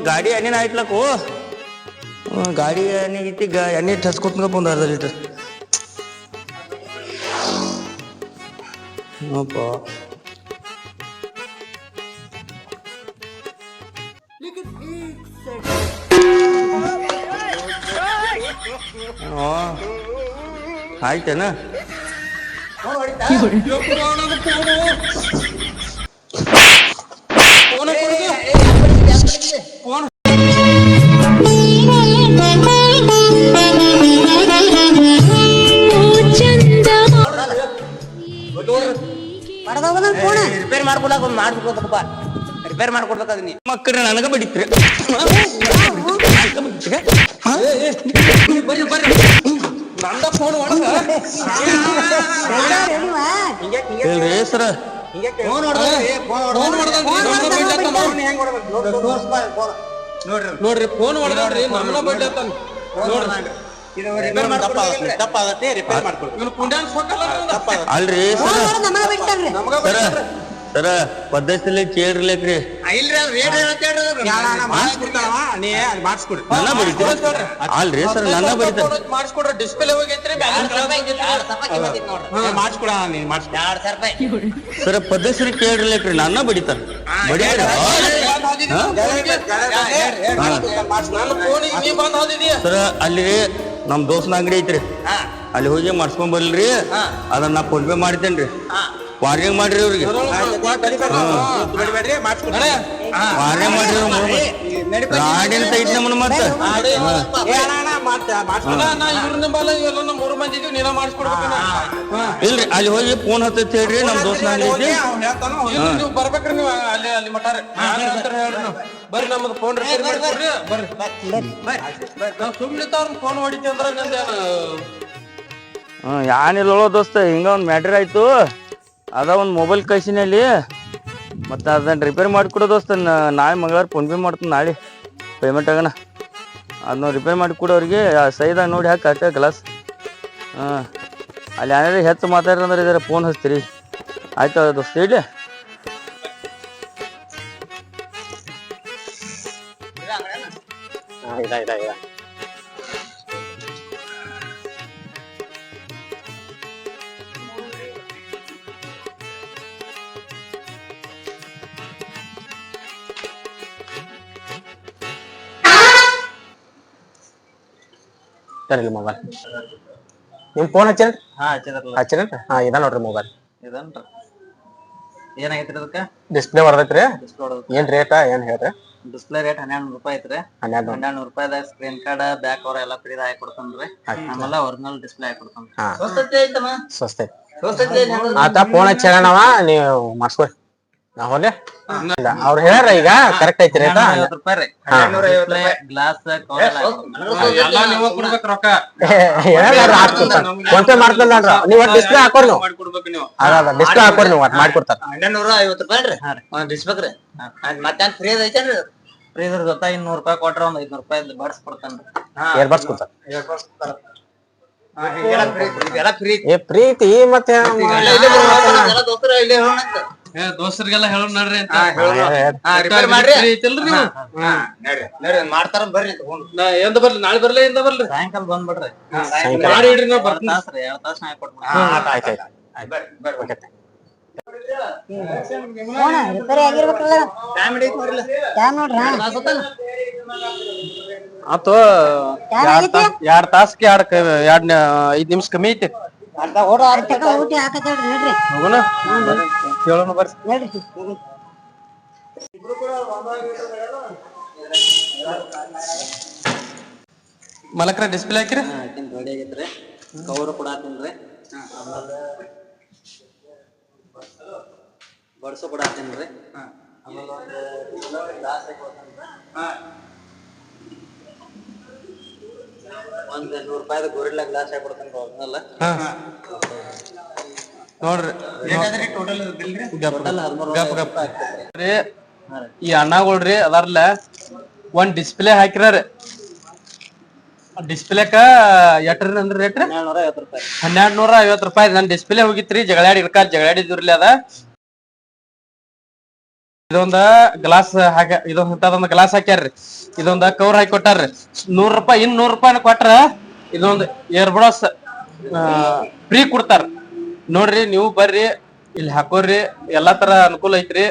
ಗಾಡಿ ಎಣ್ಣೆ ಆಯ್ತಲಕ್ಕು ಗಾಡಿ ಎಣ್ಣೆ ಐತಿ ಎಣ್ಣೆ ಹಚ್ಕೊತ್ನಪ್ಪ ಒಂದು ಅರ್ಧ ಲೀಟರ್ ಅಪ್ಪ ಆಯ್ತೇನ ರಿಪೇರ್ ಮಾಡ್ಕೊಡ್ಬೇಕಪ್ಪ ರಿಪೇರ್ ಮಾಡ್ಕೊಡ್ಬೇಕಾದ ನೀ ಮಕ್ಕಳು ನನಗ ಬಡಿತ್ರಿ ನಂದ ಫೋನ್ ಹೇಳ್ರಿ ಸರ ನೋಡ್ರಿ ಫೋನ್ ಹೊಡೆದ್ರಿ ನಮ್ಮನ್ನ ಬಡ್ಡಿ ಅಂತ ಅಲ್ರಿ ಸರ ಪದ್ಧತಿಲಿ ಕೇಳ್ರಿಲೇಕ್ರಿ ನನ್ನ ಬಡಿತೀರ ಅಲ್ರಿ ಸರ್ ನನ್ನ ಬಡಿತಾರ ಮಾಡಿಸ್ಕೊಡ್ರಿ ಡಿಸ್ಪ್ಲೇ ಹೋಗೈತ್ರಿ ಸರ ಪದ್ಧತಿ ಕೇಳ್ರಿಲೇಕ್ರಿ ನನ್ನ ಬಡಿತಾರ ಬಡಿತಾರ ಸರ ಅಲ್ಲಿ ನಮ್ ದೋಸ್ತ ಅಂಗಡಿ ಐತ್ರಿ ಅಲ್ಲಿ ಹೋಗಿ ಮಾಡ್ಸ್ಕೊಂಡ್ ಬರ್ಲ್ರಿ ಅದನ್ನ ನಾ ಫೋನ್ ಪೇ ಮಾಡ್ತೇನ್ರಿ ವಾರ್ನಿಂಗ್ ಮಾಡ್ರಿ ಅವ್ರಿಗೆ ವಾರ್ನಿಂಗ್ ಮಾಡ್ರಿ ರಾಡಿನ ಐತಿ ನಮ್ಮನ್ನ ಮತ್ತ ಇಲ್ರಿ ಅಲ್ಲಿ ಹೋಗಿ ಫೋನ್ ಹತ್ತೈತಿ ಹೇಳ್ರಿ ನಮ್ ದೋಸ್ತ ಅಂಗಡಿ ಐತಿ ಬರ್ಬೇಕ್ರಿ ನೀವು ಅಲ್ಲಿ ಅಲ್ಲಿ ಮಠ ಬರ್ರಿ ನಮ್ಮದು ಫೋನ್ ರಿಪೇರ್ ಮಾಡ್ಕೊಡ್ರಿ ಬರ್ರಿ ನಾವು ಸುಮ್ನೆ ಅವ್ರನ್ನ ಫೋನ್ ಹೊಡಿತೀವಿ ಅಂದ್ರ ನಂದು ಏನಿಲ್ಲ ದೋಸ್ತ ಹಿಂಗ ಒಂದ್ ಮ್ಯಾಟ್ರ್ ಆಯ್ತು ಅದ ಒಂದು ಮೊಬೈಲ್ ಕಳ್ಸಿನಲ್ಲಿ ಮತ್ತು ಅದನ್ನ ರಿಪೇರ್ ಮಾಡಿಕೊಡೋ ದೋಸ್ತ ನಾಳೆ ಮಂಗಳವಾರ ಫೋನ್ ಪೇ ಮಾಡ್ತೀನಿ ನಾಳೆ ಪೇಮೆಂಟ್ ಆಗೋಣ ಅದನ್ನ ರಿಪೇರ್ ಮಾಡಿಕೊಡೋರಿಗೆ ಸೈದಾಗ ನೋಡಿ ಹಾಕಿ ಅಷ್ಟೇ ಗ್ಲಾಸ್ ಅಲ್ಲಿ ಏನಾದ್ರು ಹೆಚ್ಚು ಮಾತಾಡ್ರಂದ್ರೆ ಇದಾರೆ ಫೋನ್ ಹಚ್ತೀರಿ ಆಯ್ತು ದೋಸ್ತ ಇಡ್ಲಿ ತರಲಿ ಮೊಬೈಲ್ ನಿಮ್ ಫೋನ್ ಹಚ್ಚಿರ ಇದ ನೋಡ್ರಿ ಮೊಬೈಲ್ ಏನಾಗೈತ್ರಿ ಅದಕ್ಕೆ ಡಿಸ್ಪ್ಲೇ ಹೊಡೆದೈತ್ರಿ ಏನ್ ರೇಟ್ ಏನ್ ಹೇಳ್ರಿ ಡಿಸ್ಪ್ಲೇ ರೇಟ್ 1200 ರೂಪಾಯಿ ಐತ್ರಿ 1200 ರೂಪಾಯಿದಾಗ ಸ್ಕ್ರೀನ್ ಕಾರ್ಡ್ ಬ್ಯಾಕ್ ಕವರ್ ಎಲ್ಲ ಫ್ರೀ ಹಾಕಿ ಕೊಡ್ತಾನ್ರಿ ಆಮೇಲೆ ಒರಿಜಿನಲ್ ಡಿಸ್ಪ್ಲೇ ಹಾಕಿ ಕೊಡ್ತಾನ ಸ್ವಸ್ತ ಆತ ಫೋನ್ ಹಚ್ಚಾವ ನೀವು ಮಾಡ್ಸ್ಕೊರಿ ಹೋಲೆ ಅವ್ರು ಹೇಳ್ಯಾರ ಈಗ ಕರೆಕ್ಟ್ ಐತಿ ರೇಟ್ 50 ರೂಪಾಯಿ ರೀ ಗ್ಲಾಸ್ ಎಲ್ಲ ನೀವು ಕೊಡ್ಬೇಕು ರೊಕ್ಕ ಫೋನ್ ಪೇ ಮಾಡ್ತಾರ ನೀವು ಡಿಸ್ಪ್ಲೇ ಹಾಕೋರಿ ನೀವು ಅದ ಡಿಸ್ಪ್ಲೇ ಹಾಕೋರಿ ನೀವು ಮಾಡ್ಕೊಡ್ತಾರ 1250 ರೂಪಾಯಿ ರೀ ಡಿಸ್ಪ್ಲೇ ರೀ ಮತ್ತೆ ಫ್ರೀ ಐತೇನ್ರಿ ಫ್ರೀ ಇದ್ರ ಜೊತೆ 200 ರೂಪಾಯಿ ಕೊಟ್ರ ಒಂದ್ 500 ರೂಪಾಯಿ ಬರ್ಸ್ ಕೊಡ್ತಾನ್ರಿ ಏರ್ ಬರ್ಸ್ ಕೊಡ್ತಾರ ಪ್ರೀತಿ ಮತ್ತೆ ದೋಸ್ತರಿಗೆಲ್ಲ ಹೇಳೋಣ ನಡ್ರಿ ಮಾಡ್ತಾರ ಬರ್ರಿ ಎಂದ ಬರ್ಲಿ ನಾಳೆ ಬರ್ಲಿ ಎಂದ ಬರ್ಲಿ ಸಾಯಂಕಾಲ ಬಂದ್ಬಿಡ್ರಿ ಮಾಡಿ ಇಡ್ರಿ ನಾವ್ ಬರ್ತೀನಿ 2 ತಾಸ ಆತು 2 ತಾಸ್ಗೆ 5 ನಿಮಿಷ ಕಮ್ಮಿ ಐತಿ ಹೋಗೋಣ ಕೇಳೋಣ ಬರ್ರಿ ಮಲಕ್ರ ಡಿಸ್ಪ್ಲೇ ಹಾಕಿರಿ ರೆಡಿ ಆಗೈತ್ರಿ ಕವರ್ ಕೂಡ ಹಾಕ್ತೀನ್ರಿ ಬಡ್ಸೋ ಕೂಡ ಹಾಕ್ತೀನ್ರಿ ಒಂದ್ 100 ರೂಪಾಯಿ ಗೋರಿಲ್ಲ ಗ್ಲಾಸ್ ಹಾಕೊಡ್ತಾನೆ ಹೋಗಲ್ಲ ನೋಡ್ರಿ ಟೋಟಲ್ ಗಪ್ ಗಪ್ ರೀ ಈ ಅಣ್ಣಗಳ್ರಿ ಅದಾರ್ಲ ಒಂದ್ ಡಿಸ್ಪ್ಲೇ ಹಾಕಿರಾರ ಡಿಸ್ಪ್ಲೇಕ ಎಟ್ರಿ ಅಂದ್ರ ರೇಟ್ 1250 ರೂಪಾಯಿ 1250 ನನ್ ಡಿಸ್ಪ್ಲೇ ಹೋಗಿತ್ರಿ ಜಗಳಾಡಿದ್ರಿ ಅದ ಇದೊಂದ ಗ್ಲಾಸ್ ಹಾಕ ಇದೊಂದ್ ಗ್ಲಾಸ್ ಹಾಕ್ಯಾರ್ರಿ ಇದೊಂದ ಕವರ್ ಹಾಕಿ ಕೊಟ್ಟಾರ್ರಿ 100 ರೂಪಾಯಿ 100 ರೂಪಾಯಿ ಕೊಟ್ರ ಇದೊಂದ್ ಏರ್ಬಡಸ್ ಫ್ರೀ ಕೊಡ್ತಾರ ನೋಡ್ರಿ ನೀವು ಬರ್ರಿ ಇಲ್ಲಿ ಹಾಕೋರಿ ಎಲ್ಲಾ ತರ ಅನುಕೂಲ ಐತ್ರಿ